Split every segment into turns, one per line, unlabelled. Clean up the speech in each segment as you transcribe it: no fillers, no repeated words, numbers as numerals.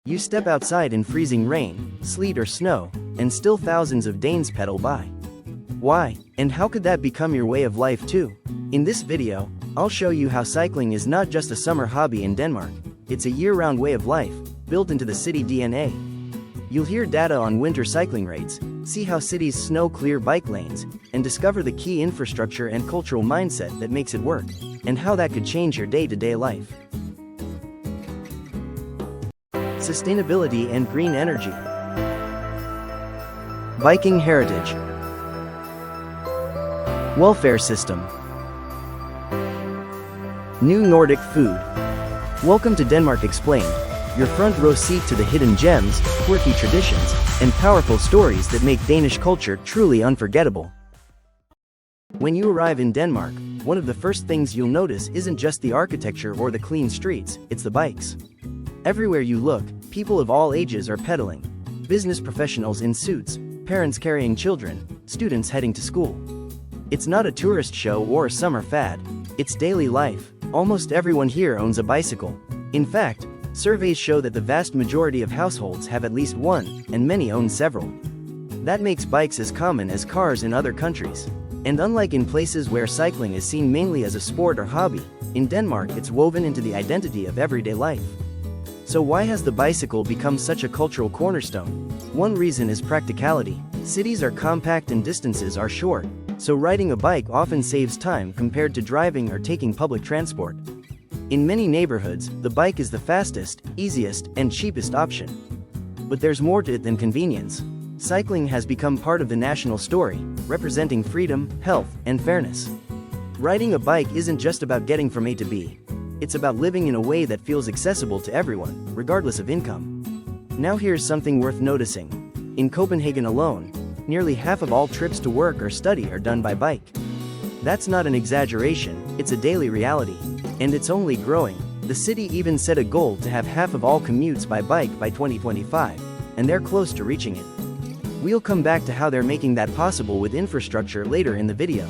You step outside in freezing rain, sleet or snow, and still thousands of Danes pedal by. Why, and how could that become your way of life too? In this video, I'll show you how cycling is not just a summer hobby in Denmark, it's a year-round way of life, built into the city DNA. You'll hear data on winter cycling rates, see how cities snow-clear bike lanes, and discover the key infrastructure and cultural mindset that makes it work, and how that could change your day-to-day life. Sustainability and green energy. Biking heritage. Welfare system. New Nordic food. Welcome to Denmark Explained, your front row seat to the hidden gems, quirky traditions, and powerful stories that make Danish culture truly unforgettable. When you arrive in Denmark, one of the first things you'll notice isn't just the architecture or the clean streets, it's the bikes. Everywhere you look, people of all ages are pedaling. Business professionals in suits, parents carrying children, students heading to school. It's not a tourist show or a summer fad, it's daily life. Almost everyone here owns a bicycle. In fact, surveys show that the vast majority of households have at least one, and many own several. That makes bikes as common as cars in other countries. And unlike in places where cycling is seen mainly as a sport or hobby, in Denmark it's woven into the identity of everyday life. So why has the bicycle become such a cultural cornerstone? One reason is practicality. Cities are compact and distances are short, so riding a bike often saves time compared to driving or taking public transport. In many neighborhoods, the bike is the fastest, easiest, and cheapest option. But there's more to it than convenience. Cycling has become part of the national story, representing freedom, health, and fairness. Riding a bike isn't just about getting from A to B. It's about living in a way that feels accessible to everyone, regardless of income. Now here's something worth noticing. In Copenhagen alone, nearly half of all trips to work or study are done by bike. That's not an exaggeration, it's a daily reality. And it's only growing. The city even set a goal to have half of all commutes by bike by 2025, and they're close to reaching it. We'll come back to how they're making that possible with infrastructure later in the video.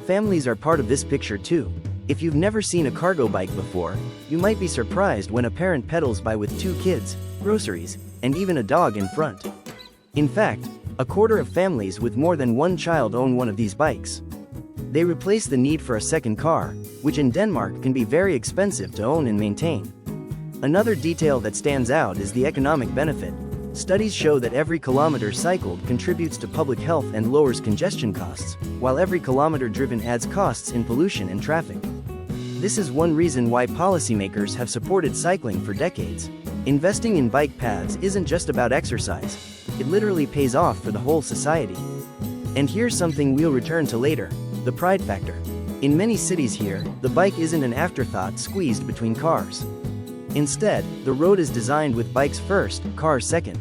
Families are part of this picture too. If you've never seen a cargo bike before, you might be surprised when a parent pedals by with 2 kids, groceries, and even a dog in front. In fact, a quarter of families with more than one child own one of these bikes. They replace the need for a second car, which in Denmark can be very expensive to own and maintain. Another detail that stands out is the economic benefit. Studies show that every kilometer cycled contributes to public health and lowers congestion costs, while every kilometer driven adds costs in pollution and traffic. This is one reason why policymakers have supported cycling for decades. Investing in bike paths isn't just about exercise, it literally pays off for the whole society. And here's something we'll return to later, the pride factor. In many cities here, the bike isn't an afterthought squeezed between cars. Instead, the road is designed with bikes first, cars second.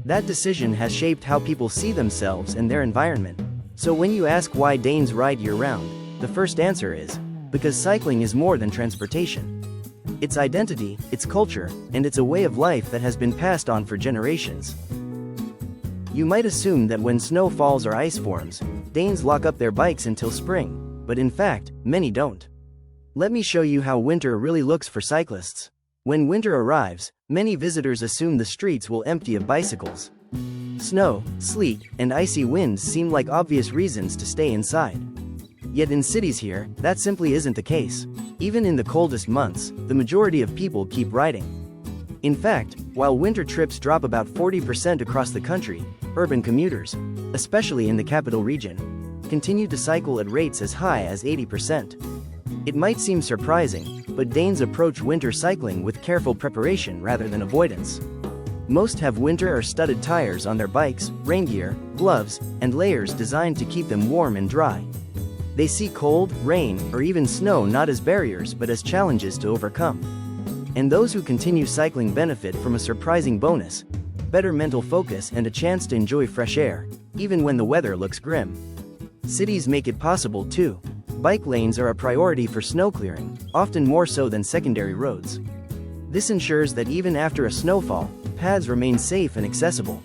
That decision has shaped how people see themselves and their environment. So when you ask why Danes ride year-round, the first answer is, because cycling is more than transportation. It's identity, it's culture, and it's a way of life that has been passed on for generations. You might assume that when snow falls or ice forms, Danes lock up their bikes until spring, but in fact, many don't. Let me show you how winter really looks for cyclists. When winter arrives, many visitors assume the streets will empty of bicycles. Snow, sleet, and icy winds seem like obvious reasons to stay inside. Yet in cities here, that simply isn't the case. Even in the coldest months, the majority of people keep riding. In fact, while winter trips drop about 40% across the country, urban commuters, especially in the capital region, continue to cycle at rates as high as 80%. It might seem surprising, but Danes approach winter cycling with careful preparation rather than avoidance. Most have winter or studded tires on their bikes, rain gear, gloves, and layers designed to keep them warm and dry. They see cold, rain, or even snow not as barriers but as challenges to overcome. And those who continue cycling benefit from a surprising bonus: better mental focus and a chance to enjoy fresh air, even when the weather looks grim. Cities make it possible too. Bike lanes are a priority for snow clearing, often more so than secondary roads. This ensures that even after a snowfall, paths remain safe and accessible.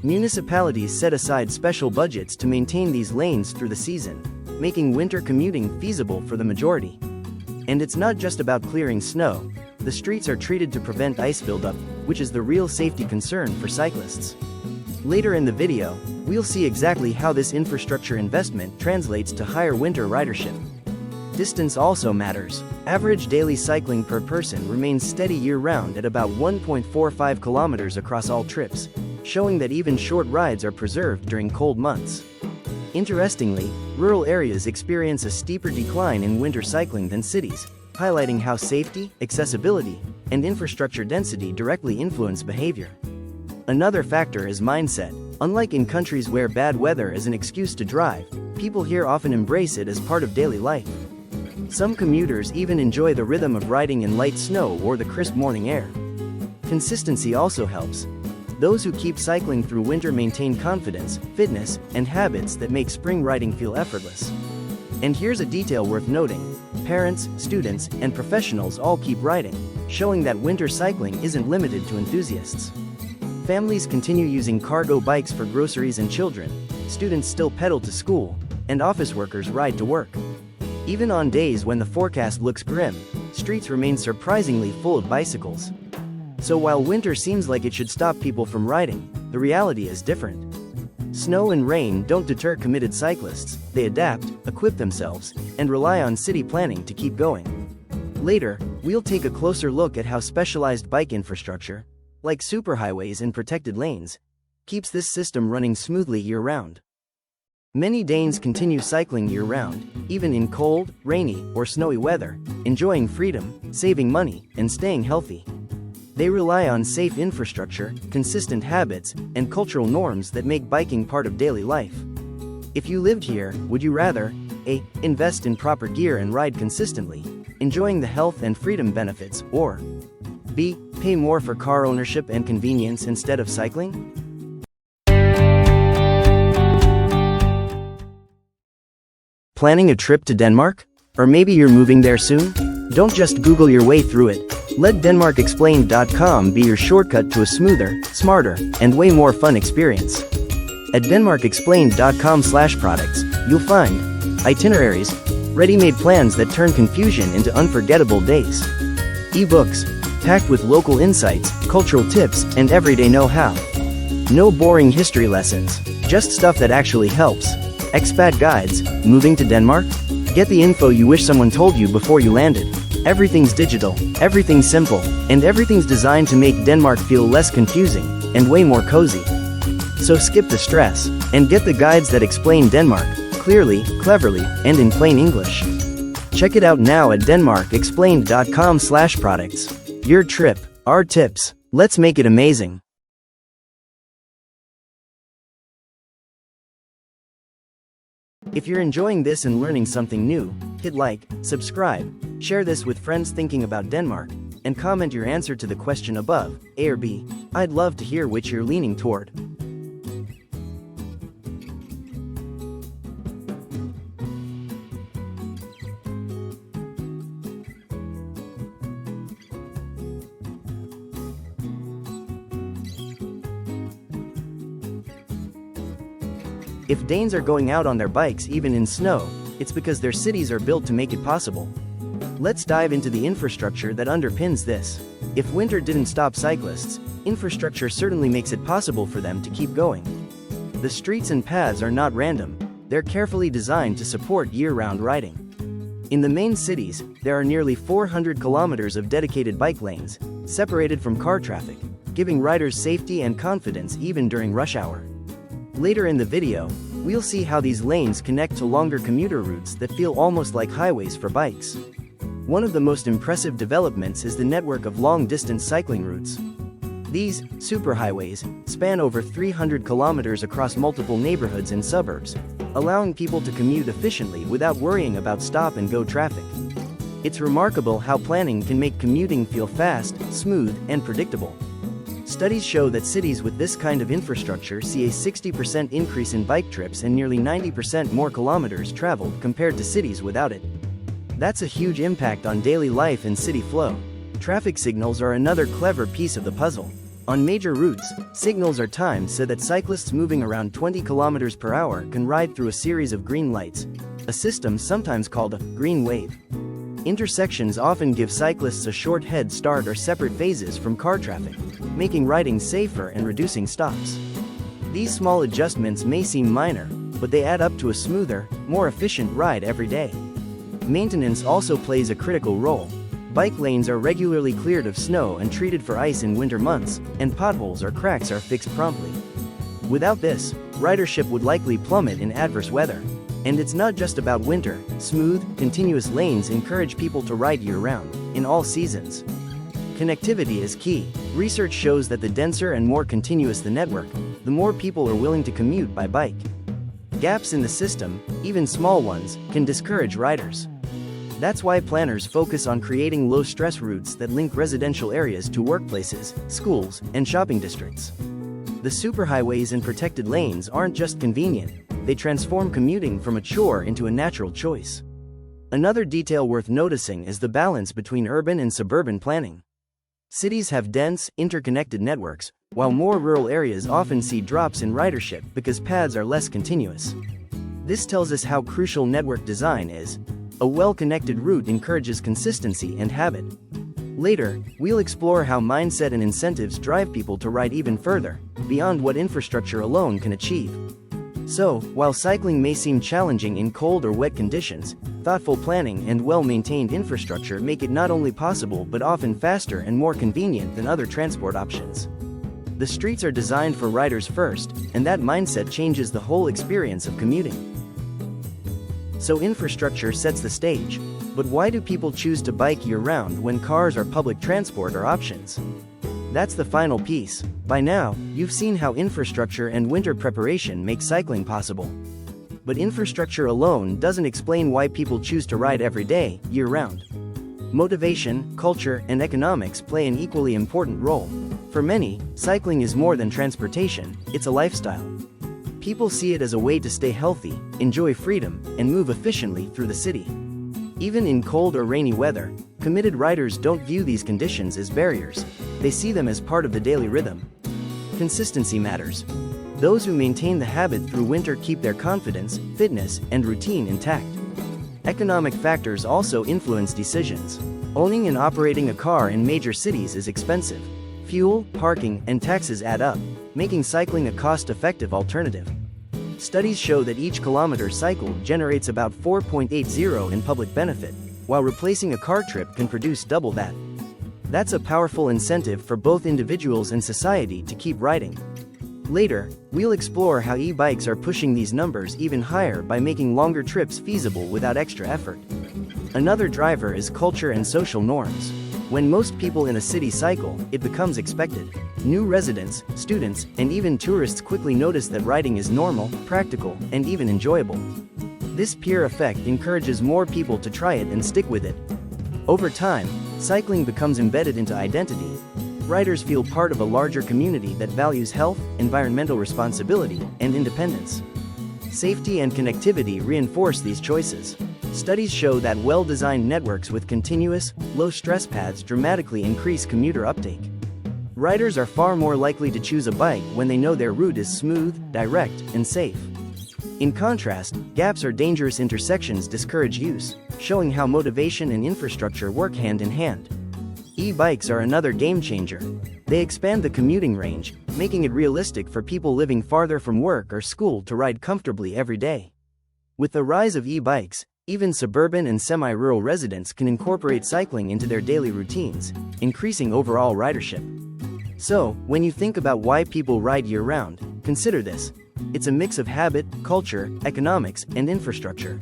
Municipalities set aside special budgets to maintain these lanes through the season, making winter commuting feasible for the majority. And it's not just about clearing snow. The streets are treated to prevent ice buildup, which is the real safety concern for cyclists. Later in the video, we'll see exactly how this infrastructure investment translates to higher winter ridership. Distance also matters. Average daily cycling per person remains steady year-round at about 1.45 kilometers across all trips, showing that even short rides are preserved during cold months. Interestingly, rural areas experience a steeper decline in winter cycling than cities, highlighting how safety, accessibility, and infrastructure density directly influence behavior. Another factor is mindset. Unlike in countries where bad weather is an excuse to drive, people here often embrace it as part of daily life. Some commuters even enjoy the rhythm of riding in light snow or the crisp morning air. Consistency also helps. Those who keep cycling through winter maintain confidence, fitness, and habits that make spring riding feel effortless. And here's a detail worth noting. Parents, students, and professionals all keep riding, showing that winter cycling isn't limited to enthusiasts. Families continue using cargo bikes for groceries and children, students still pedal to school, and office workers ride to work. Even on days when the forecast looks grim, streets remain surprisingly full of bicycles. So while winter seems like it should stop people from riding, the reality is different. Snow and rain don't deter committed cyclists, they adapt, equip themselves, and rely on city planning to keep going. Later, we'll take a closer look at how specialized bike infrastructure, like superhighways and protected lanes, keeps this system running smoothly year-round. Many Danes continue cycling year-round, even in cold, rainy, or snowy weather, enjoying freedom, saving money, and staying healthy. They rely on safe infrastructure, consistent habits, and cultural norms that make biking part of daily life. If you lived here, would you rather A. Invest in proper gear and ride consistently, enjoying the health and freedom benefits, or B. Pay more for car ownership and convenience instead of cycling? Planning a trip to Denmark? Or maybe you're moving there soon? Don't just Google your way through it. Let DenmarkExplained.com be your shortcut to a smoother, smarter, and way more fun experience. At DenmarkExplained.com/products, you'll find itineraries, ready-made plans that turn confusion into unforgettable days. eBooks, packed with local insights, cultural tips, and everyday know-how. No boring history lessons, just stuff that actually helps. Expat guides, moving to Denmark? Get the info you wish someone told you before you landed. Everything's digital, everything's simple, and everything's designed to make Denmark feel less confusing, and way more cozy. So skip the stress, and get the guides that explain Denmark, clearly, cleverly, and in plain English. Check it out now at DenmarkExplained.com/products. Your trip, our tips. Let's make it amazing. If you're enjoying this and learning something new, hit like, subscribe, share this with friends thinking about Denmark, and comment your answer to the question above, A or B. I'd love to hear which you're leaning toward. If Danes are going out on their bikes even in snow, it's because their cities are built to make it possible. Let's dive into the infrastructure that underpins this. If winter didn't stop cyclists, infrastructure certainly makes it possible for them to keep going. The streets and paths are not random, they're carefully designed to support year-round riding. In the main cities, there are nearly 400 kilometers of dedicated bike lanes, separated from car traffic, giving riders safety and confidence even during rush hour. Later in the video, we'll see how these lanes connect to longer commuter routes that feel almost like highways for bikes. One of the most impressive developments is the network of long-distance cycling routes. These superhighways span over 300 kilometers across multiple neighborhoods and suburbs, allowing people to commute efficiently without worrying about stop-and-go traffic. It's remarkable how planning can make commuting feel fast, smooth, and predictable. Studies show that cities with this kind of infrastructure see a 60% increase in bike trips and nearly 90% more kilometers traveled compared to cities without it. That's a huge impact on daily life and city flow. Traffic signals are another clever piece of the puzzle. On major routes, signals are timed so that cyclists moving around 20 kilometers per hour can ride through a series of green lights, a system sometimes called a green wave. Intersections often give cyclists a short head start or separate phases from car traffic. making riding safer and reducing stops. These small adjustments may seem minor, but they add up to a smoother, more efficient ride every day. Maintenance also plays a critical role. Bike lanes are regularly cleared of snow and treated for ice in winter months, and potholes or cracks are fixed promptly. Without this, ridership would likely plummet in adverse weather. And it's not just about winter. Smooth, continuous lanes encourage people to ride year-round, in all seasons. Connectivity is key. Research shows that the denser and more continuous the network, the more people are willing to commute by bike. Gaps in the system, even small ones, can discourage riders. That's why planners focus on creating low-stress routes that link residential areas to workplaces, schools, and shopping districts. The superhighways and protected lanes aren't just convenient, they transform commuting from a chore into a natural choice. Another detail worth noticing is the balance between urban and suburban planning. Cities have dense, interconnected networks, while more rural areas often see drops in ridership because paths are less continuous. This tells us how crucial network design is. A well-connected route encourages consistency and habit. Later, we'll explore how mindset and incentives drive people to ride even further, beyond what infrastructure alone can achieve. So, while cycling may seem challenging in cold or wet conditions, thoughtful planning and well-maintained infrastructure make it not only possible but often faster and more convenient than other transport options. The streets are designed for riders first, and that mindset changes the whole experience of commuting. So infrastructure sets the stage. But why do people choose to bike year-round when cars or public transport are options? That's the final piece. By now, you've seen how infrastructure and winter preparation make cycling possible. But infrastructure alone doesn't explain why people choose to ride every day, year-round. Motivation, culture, and economics play an equally important role. For many, cycling is more than transportation, it's a lifestyle. People see it as a way to stay healthy, enjoy freedom, and move efficiently through the city. Even in cold or rainy weather, committed riders don't view these conditions as barriers. They see them as part of the daily rhythm. Consistency matters. Those who maintain the habit through winter keep their confidence, fitness, and routine intact. Economic factors also influence decisions. Owning and operating a car in major cities is expensive. Fuel, parking, and taxes add up, making cycling a cost-effective alternative. Studies show that each kilometer cycled generates about 4.80 in public benefit, while replacing a car trip can produce double that. That's a powerful incentive for both individuals and society to keep riding. Later, we'll explore how e-bikes are pushing these numbers even higher by making longer trips feasible without extra effort. Another driver is culture and social norms. When most people in a city cycle, it becomes expected. New residents, students, and even tourists quickly notice that riding is normal, practical, and even enjoyable. This peer effect encourages more people to try it and stick with it. Over time, cycling becomes embedded into identity. Riders feel part of a larger community that values health, environmental responsibility, and independence. Safety and connectivity reinforce these choices. Studies show that well-designed networks with continuous, low-stress paths dramatically increase commuter uptake. Riders are far more likely to choose a bike when they know their route is smooth, direct, and safe. In contrast, gaps or dangerous intersections discourage use, showing how motivation and infrastructure work hand in hand. E-bikes are another game-changer. They expand the commuting range, making it realistic for people living farther from work or school to ride comfortably every day. With the rise of e-bikes, even suburban and semi-rural residents can incorporate cycling into their daily routines, increasing overall ridership. So, when you think about why people ride year-round, consider this. It's a mix of habit, culture, economics, and infrastructure.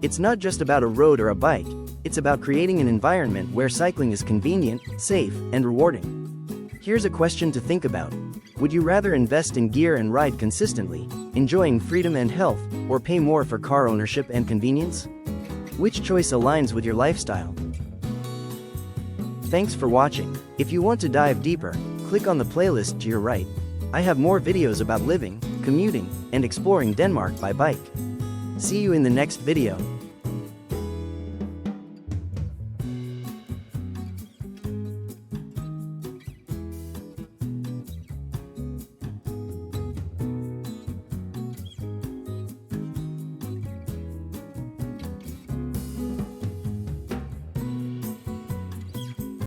It's not just about a road or a bike, it's about creating an environment where cycling is convenient, safe, and rewarding. Here's a question to think about. Would you rather invest in gear and ride consistently, enjoying freedom and health, or pay more for car ownership and convenience? Which choice aligns with your lifestyle? Thanks for watching. If you want to dive deeper, click on the playlist to your right. I have more videos about living, commuting, and exploring Denmark by bike. See you in the next video.